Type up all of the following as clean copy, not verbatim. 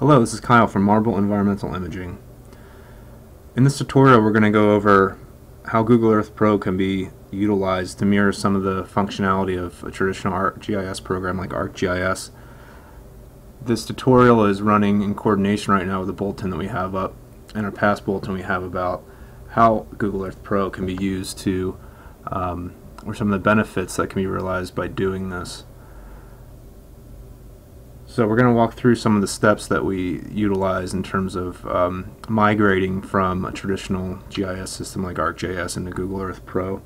Hello, this is Kyle from Marble Environmental Imaging. In this tutorial we're going to go over how Google Earth Pro can be utilized to mirror some of the functionality of a traditional ArcGIS program like ArcGIS. This tutorial is running in coordination right now with the bulletin that we have up and our past bulletin we have about how Google Earth Pro can be used to, or some of the benefits that can be realized by doing this. So we're going to walk through some of the steps that we utilize in terms of migrating from a traditional GIS system like ArcGIS into Google Earth Pro.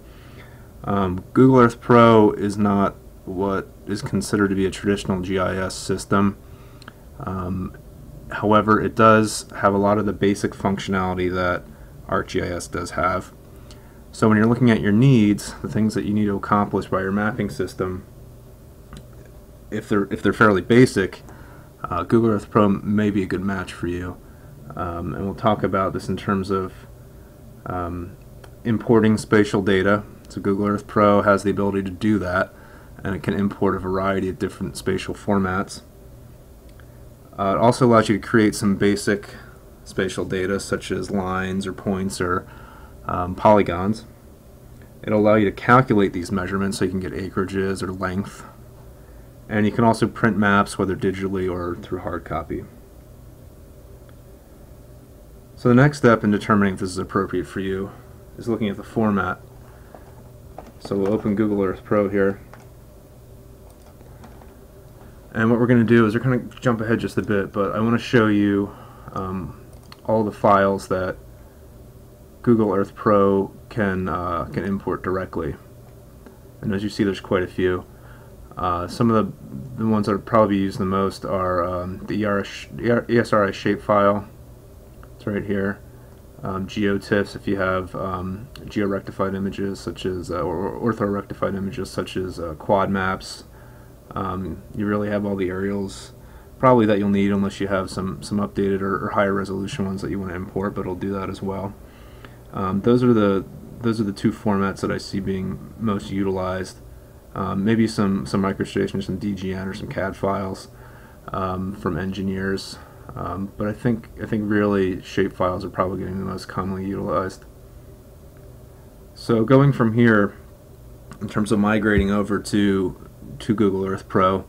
Google Earth Pro is not what is considered to be a traditional GIS system. However, it does have a lot of the basic functionality that ArcGIS does have. So when you're looking at your needs, the things that you need to accomplish by your mapping system, if they're fairly basic, Google Earth Pro may be a good match for you. And we'll talk about this in terms of importing spatial data. So Google Earth Pro has the ability to do that, and it can import a variety of different spatial formats. It also allows you to create some basic spatial data such as lines or points or polygons. It'll allow you to calculate these measurements so you can get acreages or length. And you can also print maps, whether digitally or through hard copy. So the next step in determining if this is appropriate for you is looking at the format. So we'll open Google Earth Pro here. And what we're going to do is we're going to jump ahead just a bit, but I want to show you all the files that Google Earth Pro can import directly. And as you see, there's quite a few. Some of the ones that are probably used the most are the ESRI shapefile. It's right here. GeoTIFFs if you have georectified images such as or orthorectified images such as quad maps. You really have all the aerials probably that you'll need unless you have some updated or higher resolution ones that you want to import, but it'll do that as well. Those are the two formats that I see being most utilized. Maybe some MicroStation, some DGN, or some CAD files from engineers, but I think really shapefiles are probably getting the most commonly utilized. So going from here, in terms of migrating over to Google Earth Pro,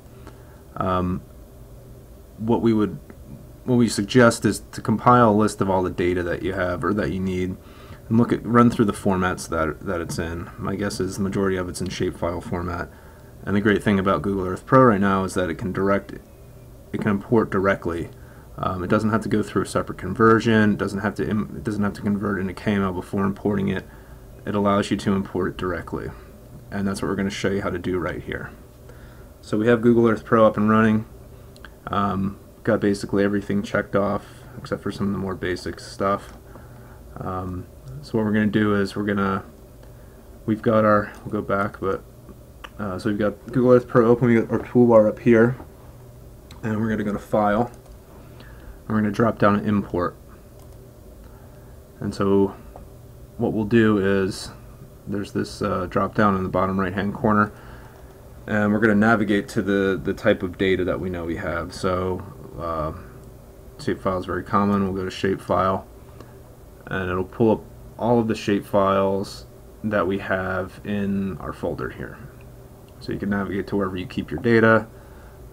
what we suggest is to compile a list of all the data that you have or that you need, and run through the formats that it's in. My guess is the majority of it's in shapefile format. And the great thing about Google Earth Pro right now is that it can import directly. It doesn't have to go through a separate conversion. It doesn't have to convert into KML before importing it. It allows you to import it directly, and that's what we're going to show you how to do right here. So we have Google Earth Pro up and running. Got basically everything checked off except for some of the more basic stuff. So what we're going to do is we'll go back, but so we've got Google Earth Pro open. We got our toolbar up here, and we're going to go to File, and we're going to drop down and Import. And so what we'll do is there's this drop down in the bottom right hand corner, and we're going to navigate to the type of data that we know we have. So shapefile is very common. We'll go to Shapefile, and it'll pull up all of the shapefiles that we have in our folder here. So you can navigate to wherever you keep your data,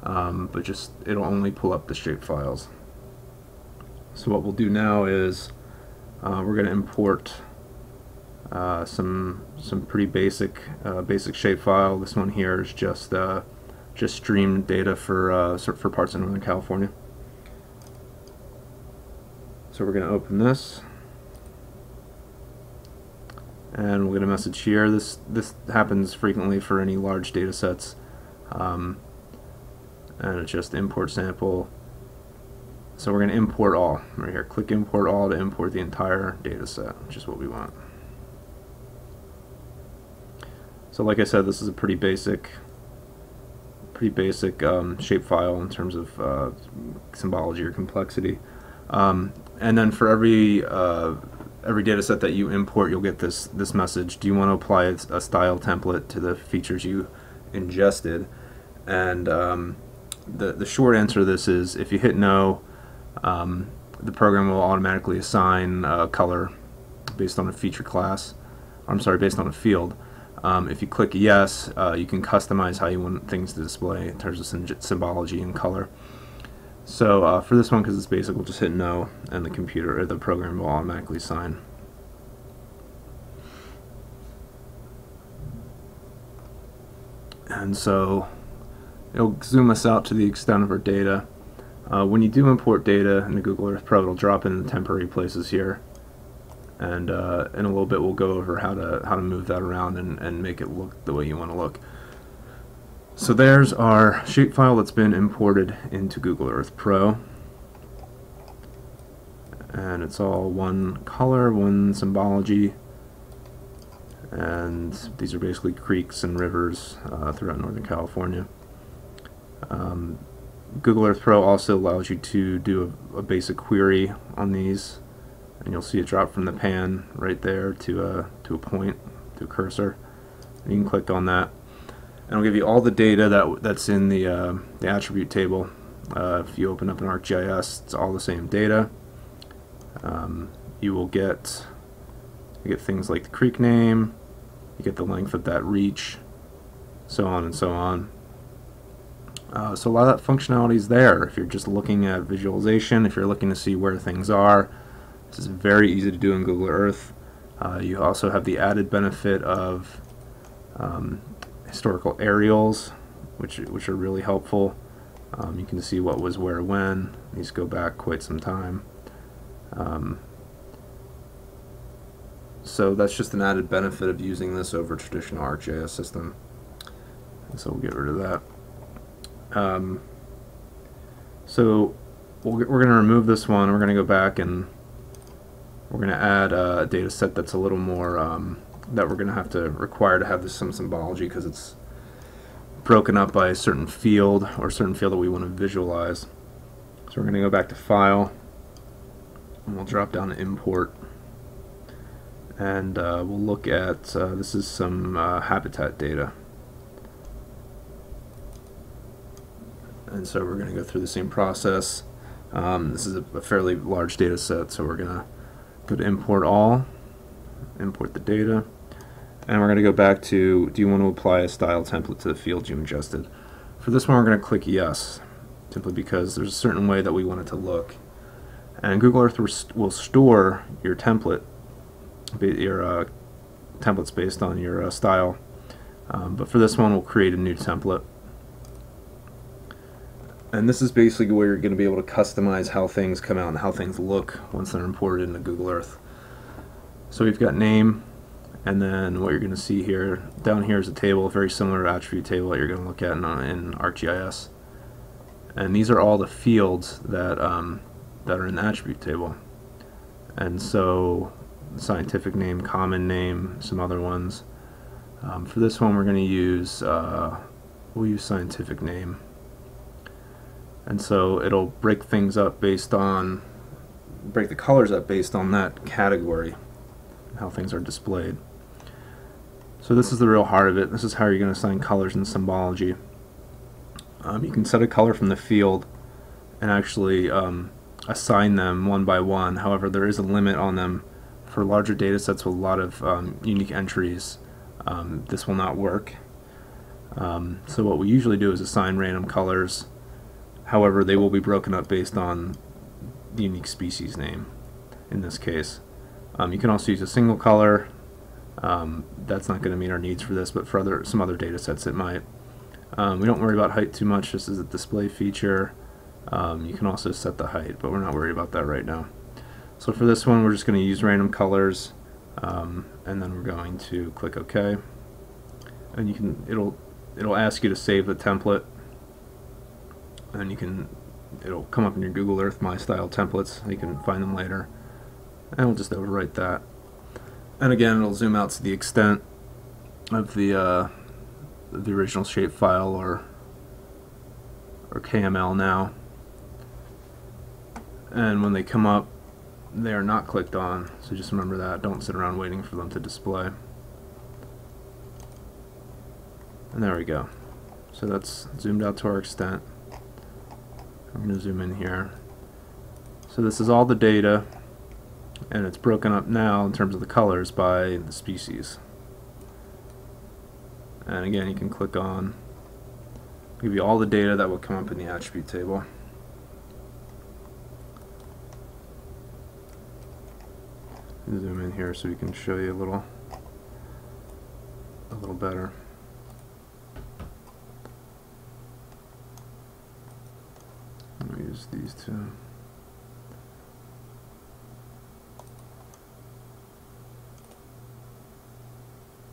but it'll only pull up the shapefiles. So what we'll do now is we're going to import some pretty basic shapefile. This one here is just streamed data for parts of Northern California. So we're going to open this, and we'll get a message here. This happens frequently for any large data sets, and it's just import sample. So we're going to import all right here. Click import all to import the entire data set, which is what we want. So like I said, this is a pretty basic shapefile in terms of symbology or complexity. And then for every data set that you import, you'll get this message. Do you want to apply a style template to the features you ingested? And the short answer to this is if you hit no, the program will automatically assign color based on a feature class. I'm sorry, based on a field. If you click yes, you can customize how you want things to display in terms of symbology and color. So for this one, because it's basic, we'll just hit no, and the computer or the program will automatically assign. And so it'll zoom us out to the extent of our data. When you do import data into Google Earth Pro, it'll drop in the temporary places here, and in a little bit we'll go over how to move that around and make it look the way you want to look. So there's our shapefile that's been imported into Google Earth Pro, and it's all one color, one symbology, and these are basically creeks and rivers throughout Northern California. Google Earth Pro also allows you to do a basic query on these, and you'll see it drop from the pan right there to a point, to a cursor. And you can click on that, and it'll give you all the data that's in the attribute table. If you open up an ArcGIS, it's all the same data. You will get things like the creek name, you get the length of that reach, so on and so on. So a lot of that functionality is there. If you're just looking at visualization, if you're looking to see where things are, this is very easy to do in Google Earth. You also have the added benefit of historical aerials, which are really helpful. You can see what was where when. These go back quite some time. So that's just an added benefit of using this over a traditional ArcGIS system. And so we'll get rid of that. So we're going to remove this one. We're going to go back and we're going to add a data set that's a little more that we're going to have to require to have some symbology, because it's broken up by a certain field or a certain field that we want to visualize. So we're going to go back to File, and we'll drop down to Import, and we'll look at this is some habitat data. And so we're going to go through the same process. This is a fairly large data set, so we're going to go to Import All, import the data, and we're going to go back to, do you want to apply a style template to the field you ingested? For this one, we're going to click Yes, simply because there's a certain way that we want it to look. And Google Earth will store your templates based on your style. But for this one, we'll create a new template. And this is basically where you're going to be able to customize how things come out and how things look once they're imported into Google Earth. So we've got name, and then what you're going to see here, down here is a table, very similar attribute table that you're going to look at in ArcGIS. And these are all the fields that are in the attribute table. And so scientific name, common name, some other ones. For this one, we're going to use we'll use scientific name. And so it'll break things up based on, break the colors up based on that category, how things are displayed. So this is the real heart of it. This is how you're going to assign colors and symbology. You can set a color from the field and actually assign them one by one. However, there is a limit on them. For larger data sets with a lot of unique entries, this will not work. So what we usually do is assign random colors. However, they will be broken up based on the unique species name in this case. You can also use a single color. That's not going to meet our needs for this, but for some other data sets it might. We don't worry about height too much. This is a display feature. You can also set the height, but we're not worried about that right now. So for this one, we're just going to use random colors, and then we're going to click OK. And you can it'll ask you to save the template, and it'll come up in your Google Earth My Style templates. You can find them later, and we'll just overwrite that. And again, it'll zoom out to the extent of the original shapefile or KML now. And when they come up, they are not clicked on, so just remember that. Don't sit around waiting for them to display. And there we go. So that's zoomed out to our extent. I'm going to zoom in here. So this is all the data, and it's broken up now in terms of the colors by the species. And again, you can click on, give you all the data that will come up in the attribute table. Zoom in here so we can show you a little better. I'll use these two.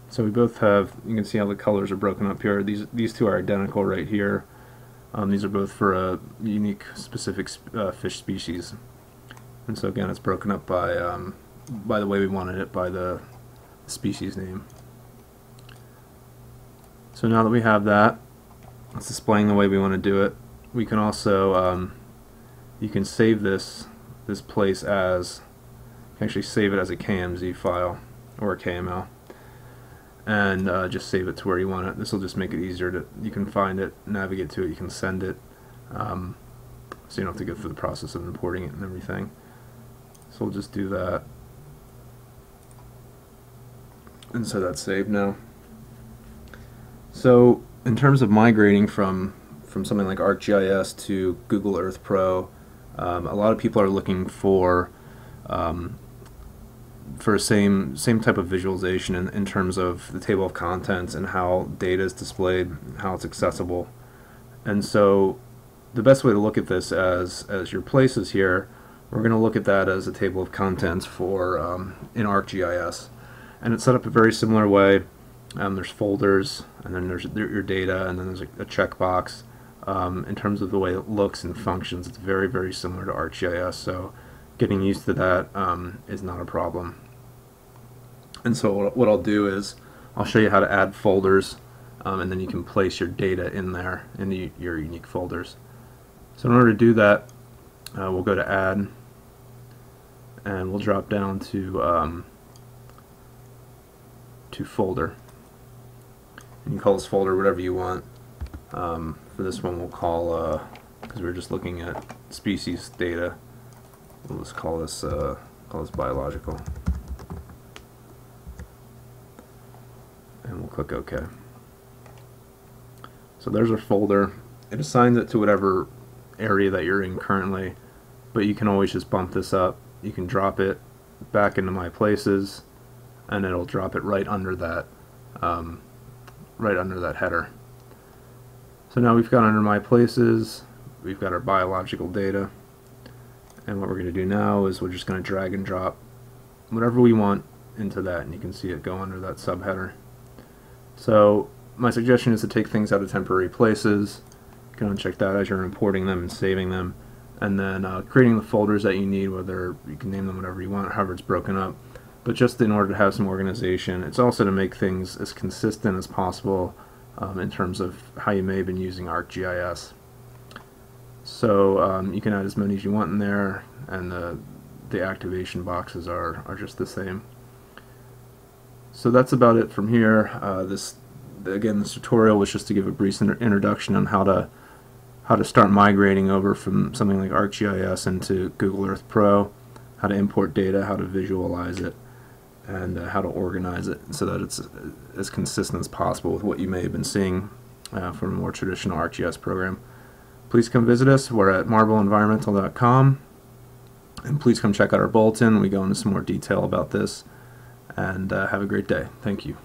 So we both have, you can see how the colors are broken up here. These two are identical right here. These are both for a unique specific fish species. And so again, it's broken up by the way we wanted it, by the species name. So now that we have that, it's displaying the way we want to do it. We can also, you can save this place as, you can actually save it as a KMZ file or a KML. And just save it to where you want it. This will just make it easier to, you can find it, navigate to it, you can send it, so you don't have to go through the process of importing it and everything. So we'll just do that, and so that's saved now. So in terms of migrating from something like ArcGIS to Google Earth Pro, a lot of people are looking for same type of visualization in terms of the table of contents and how data is displayed, how it's accessible. And so the best way to look at this as your places here, we're going to look at that as a table of contents for in ArcGIS. And it's set up a very similar way. There's folders, and then there's your data, and then there's a checkbox. In terms of the way it looks and functions, it's very, very similar to ArcGIS. So getting used to that is not a problem. And so what I'll do is I'll show you how to add folders, and then you can place your data in there in your unique folders. So in order to do that, we'll go to Add, and we'll drop down to Folder. And you call this folder whatever you want. For this one, we'll call, because we're just looking at species data, we'll just call this biological, and we'll click OK. So there's our folder. It assigns it to whatever area that you're in currently, but you can always just bump this up. You can drop it back into My Places, and it'll drop it right under that header. So now we've got under My Places, we've got our biological data, and what we're going to do now is we're just going to drag and drop whatever we want into that, and you can see it go under that subheader. So my suggestion is to take things out of temporary places. You can uncheck that as you're importing them and saving them, and then creating the folders that you need, whether you can name them whatever you want, however it's broken up. But just in order to have some organization, it's also to make things as consistent as possible in terms of how you may have been using ArcGIS. So you can add as many as you want in there, and the activation boxes are just the same. So that's about it from here. Again, this tutorial was just to give a brief introduction on how to start migrating over from something like ArcGIS into Google Earth Pro, how to import data, how to visualize it, and how to organize it so that it's as consistent as possible with what you may have been seeing from a more traditional ArcGIS program. Please come visit us. We're at marbleenvironmental.com, and please come check out our bulletin. We go into some more detail about this, and have a great day. Thank you.